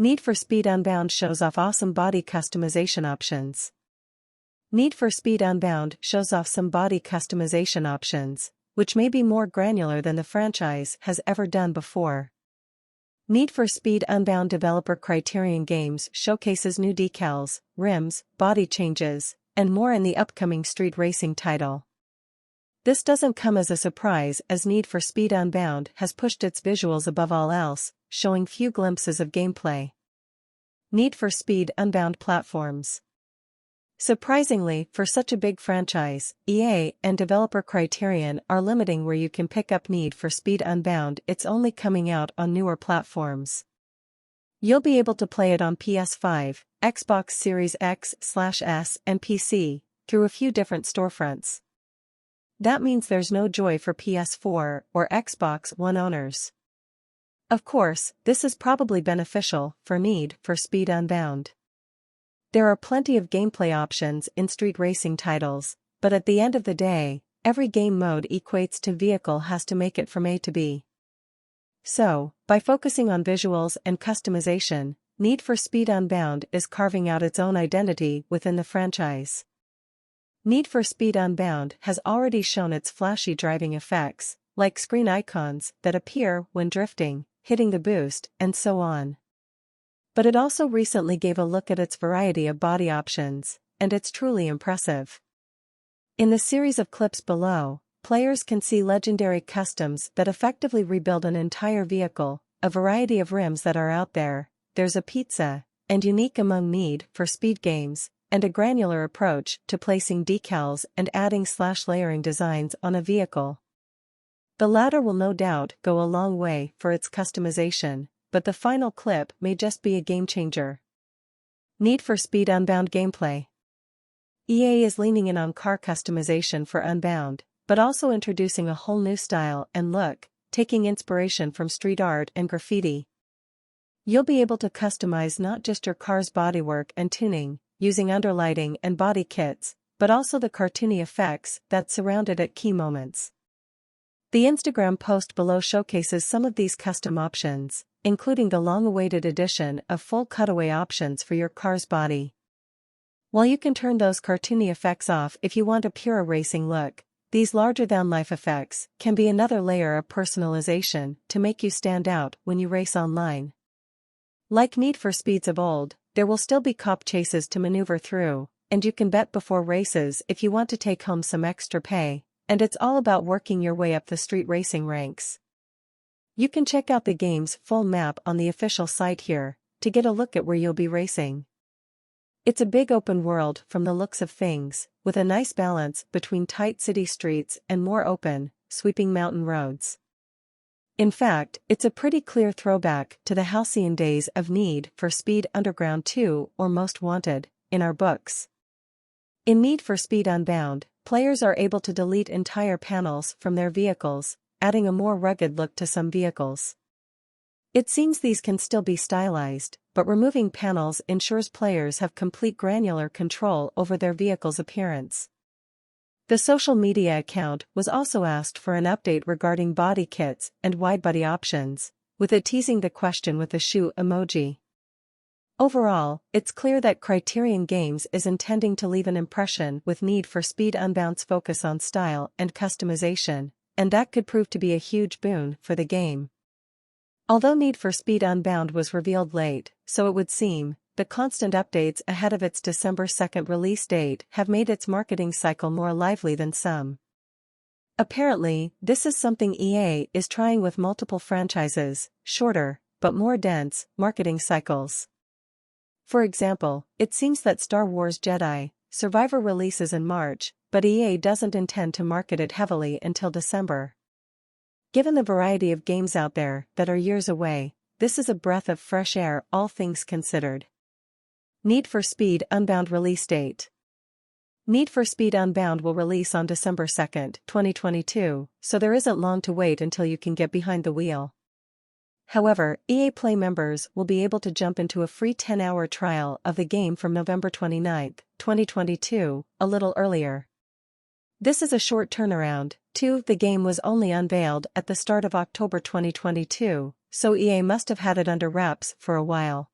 Need for Speed Unbound shows off awesome body customization options. Need for Speed Unbound shows off some body customization options, which may be more granular than the franchise has ever done before. Need for Speed Unbound developer Criterion Games showcases new decals, rims, body changes, and more in the upcoming street racing title. This doesn't come as a surprise, as Need for Speed Unbound has pushed its visuals above all else, showing few glimpses of gameplay. Need for Speed Unbound platforms. Surprisingly, for such a big franchise, EA and developer Criterion are limiting where you can pick up Need for Speed Unbound. It's only coming out on newer platforms. You'll be able to play it on PS5, Xbox Series X/S, and PC, through a few different storefronts. That means there's no joy for PS4 or Xbox One owners. Of course, this is probably beneficial for Need for Speed Unbound. There are plenty of gameplay options in street racing titles, but at the end of the day, every game mode equates to vehicle has to make it from A to B. So, by focusing on visuals and customization, Need for Speed Unbound is carving out its own identity within the franchise. Need for Speed Unbound has already shown its flashy driving effects, like screen icons that appear when drifting, hitting the boost, and so on. But it also recently gave a look at its variety of body options, and it's truly impressive. In the series of clips below, players can see legendary customs that effectively rebuild an entire vehicle, a variety of rims that are out there, there's a pizza, and unique among Need for Speed games, and a granular approach to placing decals and adding/layering designs on a vehicle. The latter will no doubt go a long way for its customization, but the final clip may just be a game-changer. Need for Speed Unbound gameplay. EA is leaning in on car customization for Unbound, but also introducing a whole new style and look, taking inspiration from street art and graffiti. You'll be able to customize not just your car's bodywork and tuning, using underlighting and body kits, but also the cartoony effects that surround it at key moments. The Instagram post below showcases some of these custom options, including the long-awaited addition of full cutaway options for your car's body. While you can turn those cartoony effects off if you want a pure racing look, these larger-than-life effects can be another layer of personalization to make you stand out when you race online. Like Need for Speeds of old, there will still be cop chases to maneuver through, and you can bet before races if you want to take home some extra pay, and it's all about working your way up the street racing ranks. You can check out the game's full map on the official site here, to get a look at where you'll be racing. It's a big open world from the looks of things, with a nice balance between tight city streets and more open, sweeping mountain roads. In fact, it's a pretty clear throwback to the halcyon days of Need for Speed Underground 2 or Most Wanted, in our books. In Need for Speed Unbound, players are able to delete entire panels from their vehicles, adding a more rugged look to some vehicles. It seems these can still be stylized, but removing panels ensures players have complete granular control over their vehicle's appearance. The social media account was also asked for an update regarding body kits and widebody options, with it teasing the question with a shoe emoji. Overall, it's clear that Criterion Games is intending to leave an impression with Need for Speed Unbound's focus on style and customization, and that could prove to be a huge boon for the game. Although Need for Speed Unbound was revealed late, so it would seem, the constant updates ahead of its December 2nd release date have made its marketing cycle more lively than some. Apparently, this is something EA is trying with multiple franchises, shorter, but more dense, marketing cycles. For example, it seems that Star Wars Jedi Survivor releases in March, but EA doesn't intend to market it heavily until December. Given the variety of games out there that are years away, this is a breath of fresh air, all things considered. Need for Speed Unbound release date. Need for Speed Unbound will release on December 2nd, 2022, so there isn't long to wait until you can get behind the wheel. However, EA Play members will be able to jump into a free 10-hour trial of the game from November 29th, 2022, a little earlier. This is a short turnaround, too. The game was only unveiled at the start of October 2022, so EA must have had it under wraps for a while.